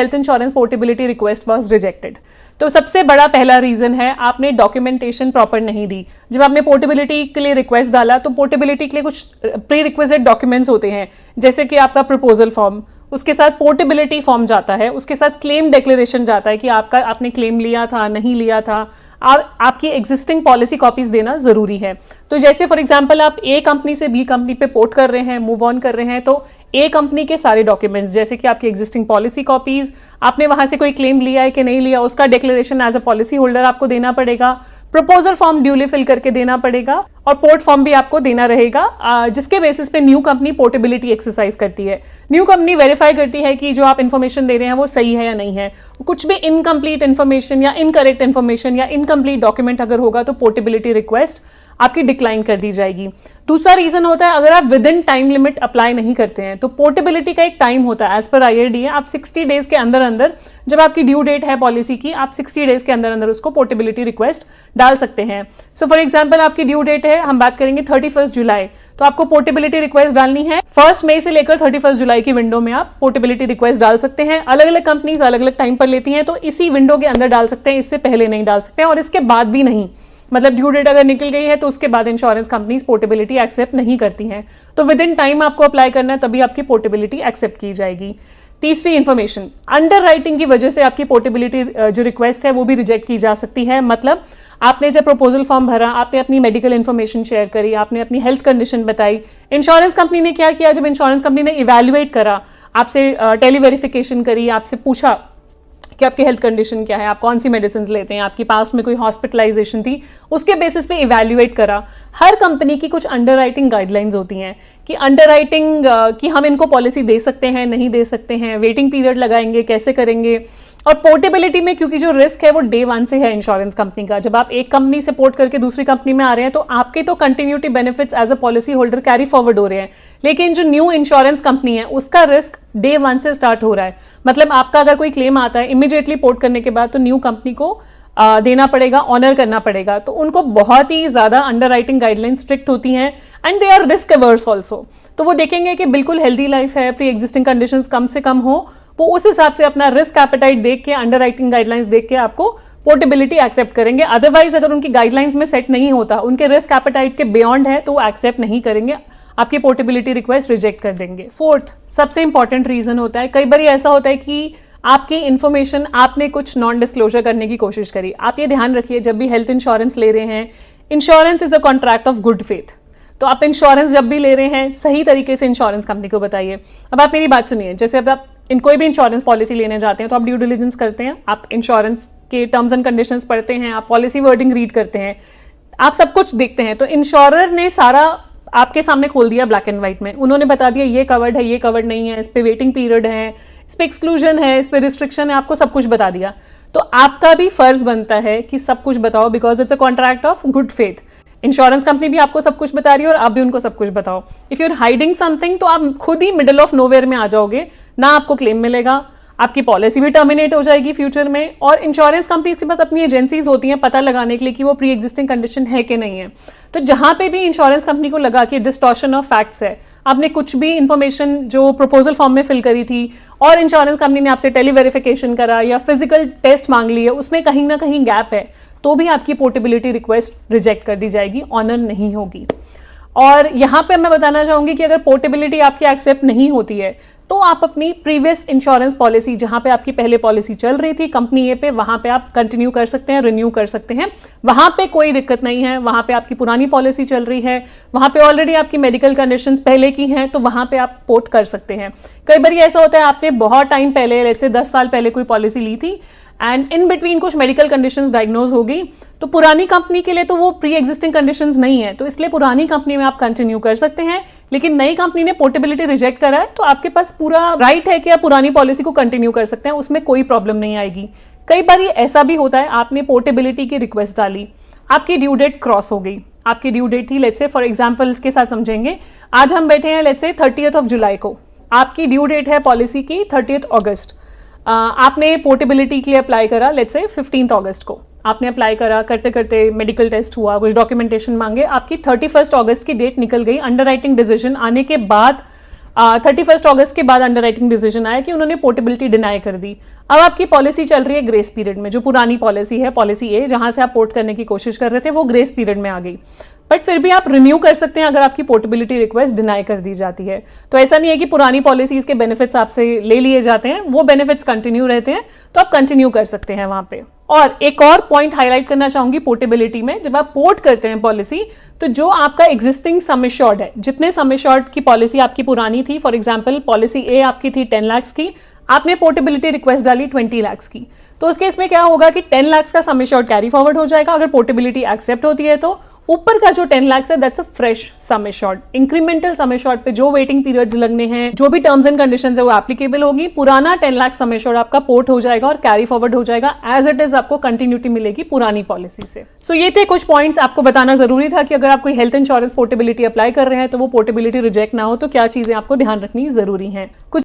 Health insurance portability request was rejected. तो सबसे बड़ा पहला रीजन है आपने डॉक्यूमेंटेशन प्रॉपर नहीं दी। जब आपने पोर्टेबिलिटी के लिए रिक्वेस्ट डाला तो पोर्टेबिलिटी के लिए कुछ प्री रिक्विजिट डॉक्यूमेंट्स होते हैं, जैसे कि आपका प्रपोजल फॉर्म, उसके साथ पोर्टेबिलिटी फॉर्म जाता है, उसके साथ क्लेम डिक्लेरेशन जाता है कि आपने क्लेम लिया था नहीं लिया था, और आपकी एग्जिस्टिंग पॉलिसी कॉपीज देना जरूरी है। तो जैसे फॉर एग्जांपल आप ए कंपनी से बी कंपनी पे पोर्ट कर रहे हैं, मूव ऑन कर रहे हैं, तो ए कंपनी के सारे डॉक्यूमेंट्स जैसे कि आपकी एग्जिस्टिंग पॉलिसी कॉपीज, आपने वहां से कोई क्लेम लिया है कि नहीं लिया, उसका declaration as a policy holder आपको देना पड़ेगा, प्रपोजल फॉर्म ड्यूली फिल करके देना पड़ेगा, और पोर्ट फॉर्म भी आपको देना रहेगा, जिसके बेसिस पे न्यू कंपनी पोर्टेबिलिटी एक्सरसाइज करती है। न्यू कंपनी वेरीफाई करती है कि जो आप इन्फॉर्मेशन दे रहे हैं वो सही है या नहीं है। कुछ भी इनकम्प्लीट इन्फॉर्मेशन या इनकरेक्ट इन्फॉर्मेशन या इनकम्प्लीट डॉक्यूमेंट अगर होगा तो पोर्टेबिलिटी रिक्वेस्ट आपकी डिक्लाइन कर दी जाएगी। दूसरा रीजन होता है अगर आप with in time limit apply नहीं करते हैं, तो पोर्टेबिलिटी का एक टाइम होता है एज पर IRDA, आप 60 डेज के अंदर अंदर, जब आपकी ड्यू डेट है पॉलिसी की, आप 60 डेज के अंदर अंदर उसको पोर्टेबिलिटी रिक्वेस्ट डाल सकते हैं। सो फॉर एग्जांपल आपकी ड्यू डेट है, हम बात करेंगे 31 जुलाई, तो आपको पोर्टेबिलिटी रिक्वेस्ट डालनी है 1 मई से लेकर 31 जुलाई की विंडो में आप पोर्टेबिलिटी रिक्वेस्ट डाल सकते हैं। अलग अलग कंपनीज अलग अलग टाइम पर लेती हैं, तो इसी विंडो के अंदर डाल सकते हैं, इससे पहले नहीं डाल सकते हैं और इसके बाद भी नहीं। मतलब ड्यू डेट अगर निकल गई है तो उसके बाद इंश्योरेंस कंपनीज पोर्टेबिलिटी एक्सेप्ट नहीं करती हैं, तो विद इन टाइम आपको अप्लाई करना है, तभी आपकी पोर्टेबिलिटी एक्सेप्ट की जाएगी। तीसरी इन्फॉर्मेशन, अंडर राइटिंग की वजह से आपकी पोर्टेबिलिटी जो रिक्वेस्ट है वो भी रिजेक्ट की जा सकती है। मतलब आपने जब प्रपोजल फॉर्म भरा, आपने अपनी मेडिकल इन्फॉर्मेशन शेयर करी, आपने अपनी हेल्थ कंडीशन बताई, इंश्योरेंस कंपनी ने क्या किया, जब इंश्योरेंस कंपनी ने इवैल्यूएट करा, आपसे टेली वेरिफिकेशन करी, आपसे पूछा कि आपकी हेल्थ कंडीशन क्या है, आप कौन सी मेडिसिन लेते हैं, आपकी पास में कोई हॉस्पिटलाइजेशन थी, उसके बेसिस पे इवैल्यूएट करा। हर कंपनी की कुछ अंडरराइटिंग गाइडलाइंस होती हैं कि अंडरराइटिंग कि हम इनको पॉलिसी दे सकते हैं नहीं दे सकते हैं, वेटिंग पीरियड लगाएंगे, कैसे करेंगे। और पोर्टेबिलिटी में क्योंकि जो रिस्क है वो डे 1 से है इंश्योरेंस कंपनी का, जब आप एक कंपनी से पोर्ट करके दूसरी कंपनी में आ रहे हैं तो आपके तो continuity benefits as a policy holder carry forward हो रहे हैं, लेकिन जो न्यू इंश्योरेंस कंपनी है उसका रिस्क डे 1 से स्टार्ट हो रहा है। मतलब आपका अगर कोई क्लेम आता है इमीडिएटली पोर्ट करने के बाद, तो न्यू कंपनी को देना पड़ेगा, ऑनर करना पड़ेगा, तो उनको बहुत ही ज्यादा अंडरराइटिंग गाइडलाइन स्ट्रिक्ट होती हैं and they are risk averse also. तो वो देखेंगे कि बिल्कुल हेल्दी लाइफ है, प्री एग्जिस्टिंग कंडीशंस कम से कम हो, वो उस हिसाब से अपना रिस्क एपेटाइट देख के, अंडरराइटिंग गाइडलाइंस देख के आपको पोर्टेबिलिटी एक्सेप्ट करेंगे। अदरवाइज अगर उनकी गाइडलाइंस में सेट नहीं होता, उनके रिस्क एपेटाइट के बियॉन्ड है, तो वो एक्सेप्ट नहीं करेंगे, आपकी पोर्टेबिलिटी रिक्वेस्ट रिजेक्ट कर देंगे। फोर्थ सबसे इंपॉर्टेंट रीजन होता है, कई बार ऐसा होता है कि आपकी इंफॉर्मेशन आपने कुछ नॉन डिस्क्लोजर करने की कोशिश करी। आप ये ध्यान रखिए जब भी हेल्थ इंश्योरेंस ले रहे हैं, insurance is a contract of good faith, तो आप इंश्योरेंस जब भी ले रहे हैं सही तरीके से इंश्योरेंस कंपनी को बताइए। अब आप मेरी बात सुनिए, जैसे अब आप कोई भी इंश्योरेंस पॉलिसी लेने जाते हैं तो आप ड्यू डिलिजेंस करते हैं, आप इंश्योरेंस के टर्म्स एंड कंडीशंस पढ़ते हैं, आप पॉलिसी वर्डिंग रीड करते हैं, आप सब कुछ देखते हैं। तो इंश्योरर ने सारा आपके सामने खोल दिया ब्लैक एंड व्हाइट में, उन्होंने बता दिया ये कवर्ड है, ये कवर्ड नहीं है, इस पे वेटिंग पीरियड है, इस पे एक्सक्लूजन है, इस पे रिस्ट्रिक्शन है, आपको सब कुछ बता दिया। तो आपका भी फर्ज बनता है कि सब कुछ बताओ, because it's a contract of good faith. Insurance company भी आपको सब कुछ बता रही है और आप भी उनको सब कुछ बताओ। If you are hiding something तो आप खुद ही मिडल ऑफ नोवेयर में आ जाओगे, ना आपको क्लेम मिलेगा, आपकी पॉलिसी भी टर्मिनेट हो जाएगी फ्यूचर में। और इंश्योरेंस कंपनीज के पास अपनी एजेंसीज होती हैं पता लगाने के लिए कि वो प्री एग्जिस्टिंग कंडीशन है कि नहीं है। तो जहां पे भी इंश्योरेंस कंपनी को लगा कि डिस्टॉर्शन ऑफ फैक्ट्स है, आपने कुछ भी इंफॉर्मेशन जो प्रपोजल फॉर्म में फिल करी थी और इंश्योरेंस कंपनी ने आपसे टेली वेरिफिकेशन करा या फिजिकल टेस्ट मांग ली है, उसमें कहीं ना कहीं गैप है, तो भी आपकी पोर्टेबिलिटी रिक्वेस्ट रिजेक्ट कर दी जाएगी, ऑनर नहीं होगी। और यहां पे मैं बताना चाहूंगी कि अगर पोर्टेबिलिटी आपकी एक्सेप्ट नहीं होती है तो आप अपनी प्रीवियस इंश्योरेंस पॉलिसी, जहां पे आपकी पहले पॉलिसी चल रही थी कंपनी ए पे, वहां पे आप कंटिन्यू कर सकते हैं, रिन्यू कर सकते हैं, वहां पे कोई दिक्कत नहीं है। वहां पे आपकी पुरानी पॉलिसी चल रही है, वहां पे ऑलरेडी आपकी मेडिकल कंडीशंस पहले की हैं, तो वहां पे आप पोर्ट कर सकते हैं। कई बार ऐसा होता है आपने बहुत टाइम पहले, लेट्स से 10 साल पहले कोई पॉलिसी ली थी एंड इन बिटवीन कुछ मेडिकल कंडीशंस डायग्नोज हो गई, तो पुरानी कंपनी के लिए तो वो प्री एग्जिस्टिंग कंडीशंस नहीं है, तो इसलिए पुरानी कंपनी में आप कंटिन्यू कर सकते हैं। लेकिन नई कंपनी ने पोर्टेबिलिटी रिजेक्ट करा है तो आपके पास पूरा राइट है कि आप पुरानी पॉलिसी को कंटिन्यू कर सकते हैं, उसमें कोई प्रॉब्लम नहीं आएगी। कई बार ऐसा भी होता है आपने पोर्टेबिलिटी की रिक्वेस्ट डाली, आपकी ड्यू डेट क्रॉस हो गई, आपकी ड्यू डेट थी लेट्स से, फॉर एग्जांपल के साथ समझेंगे, आज हम बैठे हैं let's say 30th of July को, आपकी ड्यू डेट है पॉलिसी की 30th अगस्त, आपने पोर्टेबिलिटी के लिए अप्लाई करा लेट्स से 15th अगस्त को, आपने अप्लाई करा, करते करते मेडिकल टेस्ट हुआ, कुछ डॉक्यूमेंटेशन मांगे, आपकी 31st अगस्त की डेट निकल गई। अंडरराइटिंग डिसीजन आने के बाद 31 अगस्त के बाद अंडरराइटिंग डिसीजन आया कि उन्होंने पोर्टेबिलिटी डिनाई कर दी। अब आपकी पॉलिसी चल रही है ग्रेस पीरियड में, जो पुरानी पॉलिसी है, पॉलिसी ए, जहां से आप पोर्ट करने की कोशिश कर रहे थे, वो ग्रेस पीरियड में आ गई। बट फिर भी आप रिन्यू कर सकते हैं अगर आपकी पोर्टेबिलिटी रिक्वेस्ट डिनाई कर दी जाती है। तो ऐसा नहीं है कि पुरानी पॉलिसीज के बेनिफिट्स आपसे ले लिए जाते हैं, वो बेनिफिट्स कंटिन्यू रहते हैं, तो आप कंटिन्यू कर सकते हैं वहां पे। और एक और पॉइंट हाईलाइट करना चाहूंगी पोर्टेबिलिटी में, जब आप पोर्ट करते हैं पॉलिसी, तो जो आपका एग्जिस्टिंग सम एश्योर्ड है, जितने सम एश्योर्ड की पॉलिसी आपकी पुरानी थी, फॉर एग्जांपल पॉलिसी ए आपकी थी 10 लाख की, आपने पोर्टेबिलिटी रिक्वेस्ट डाली 20 लाख की, तो उस केस में क्या होगा कि 10 लाख का सम एश्योर्ड कैरी फॉरवर्ड हो जाएगा अगर पोर्टेबिलिटी एक्सेप्ट होती है, तो ऊपर का जो 10 लाख है that's a fresh sum assured. Incremental sum assured पे जो वेटिंग पीरियड्स लगने हैं, जो भी टर्म्स एंड कंडीशंस है, वो एप्लीकेबल होगी। पुराना 10 लाख सम एश्योर्ड आपका पोर्ट हो जाएगा और कैरी फॉरवर्ड हो जाएगा एज इट इज, आपको कंटिन्यूटी मिलेगी पुरानी पॉलिसी से। सो ये थे कुछ पॉइंट्स आपको बताना जरूरी था कि अगर आप कोई हेल्थ इंश्योरेंस पोर्टेबिलिटी अप्लाई कर रहे हैं तो वो पोर्टेबिलिटी रिजेक्ट ना हो, तो क्या चीजें आपको ध्यान रखनी जरूरी है। कुछ